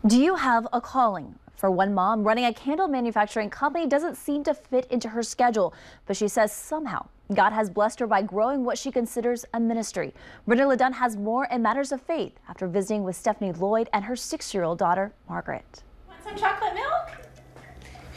Do you have a calling? For one mom, running a candle manufacturing company doesn't seem to fit into her schedule, but she says somehow God has blessed her by growing what she considers a ministry. Brenda LeDunn has more in matters of faith after visiting with Stephanie Lloyd and her 6-year-old daughter, Margaret. Want some chocolate milk?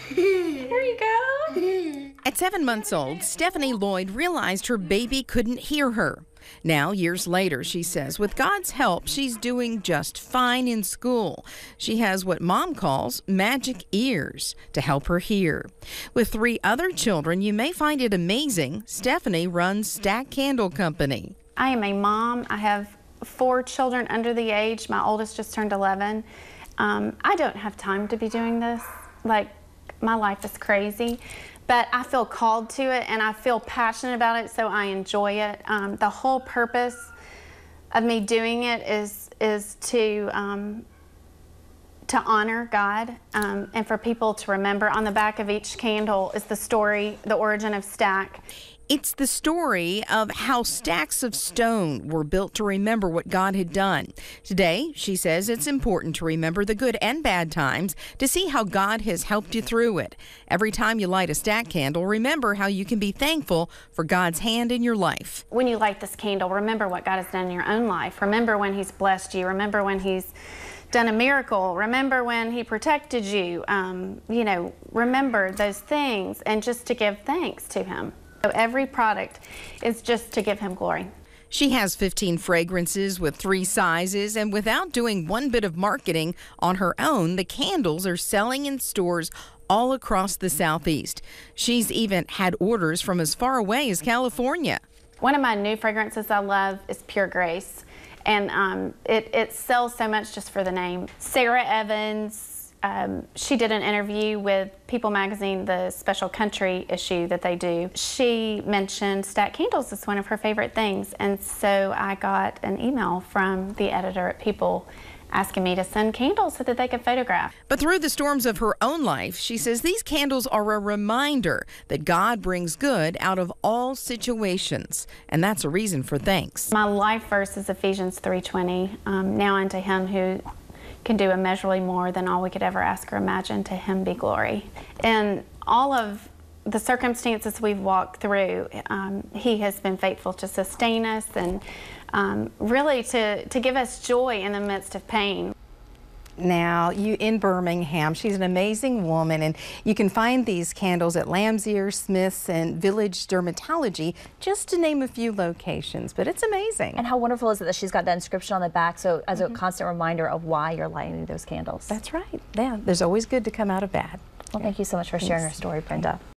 Here you go. At 7 months old, Stephanie Lloyd realized her baby couldn't hear her. Now, years later, she says, with God's help, she's doing just fine in school. She has what Mom calls magic ears to help her hear. With 3 other children, you may find it amazing, Stephanie runs Stack Candle Company. I am a mom. I have 4 children under the age. My oldest just turned 11. I don't have time to be doing this. My life is crazy. But I feel called to it and I feel passionate about it, so I enjoy it. The whole purpose of me doing it is to honor God and for people to remember. On the back of each candle is the story, the origin of Stack. It's the story of how stacks of stone were built to remember what God had done. Today, she says it's important to remember the good and bad times to see how God has helped you through it. Every time you light a stack candle, remember how you can be thankful for God's hand in your life. When you light this candle, remember what God has done in your own life. Remember when He's blessed you. Remember when He's done a miracle. Remember when He protected you. Remember those things and just to give thanks to Him. So every product is just to give Him glory. She has 15 fragrances with 3 sizes, and without doing one bit of marketing on her own, the candles are selling in stores all across the Southeast. She's even had orders from as far away as California. One of my new fragrances I love is Pure Grace, and it sells so much just for the name. Sarah Evans, she did an interview with People Magazine, the special country issue that they do. She mentioned Stack Candles as one of her favorite things, and so I got an email from the editor at People asking me to send candles so that they could photograph. But through the storms of her own life, she says these candles are a reminder that God brings good out of all situations, and that's a reason for thanks. My life verse is Ephesians 3:20. Now unto Him who can do immeasurably more than all we could ever ask or imagine, to Him be glory. And all of the circumstances we've walked through, He has been faithful to sustain us and really to give us joy in the midst of pain. Now, you in Birmingham, she's an amazing woman, and you can find these candles at Lamb's Ear, Smith's, and Village Dermatology, just to name a few locations, but it's amazing. And how wonderful is it that she's got that inscription on the back, so as a constant reminder of why you're lighting those candles. That's right. Yeah, there's always good to come out of bad. Well, thank you so much for sharing your story, Brenda.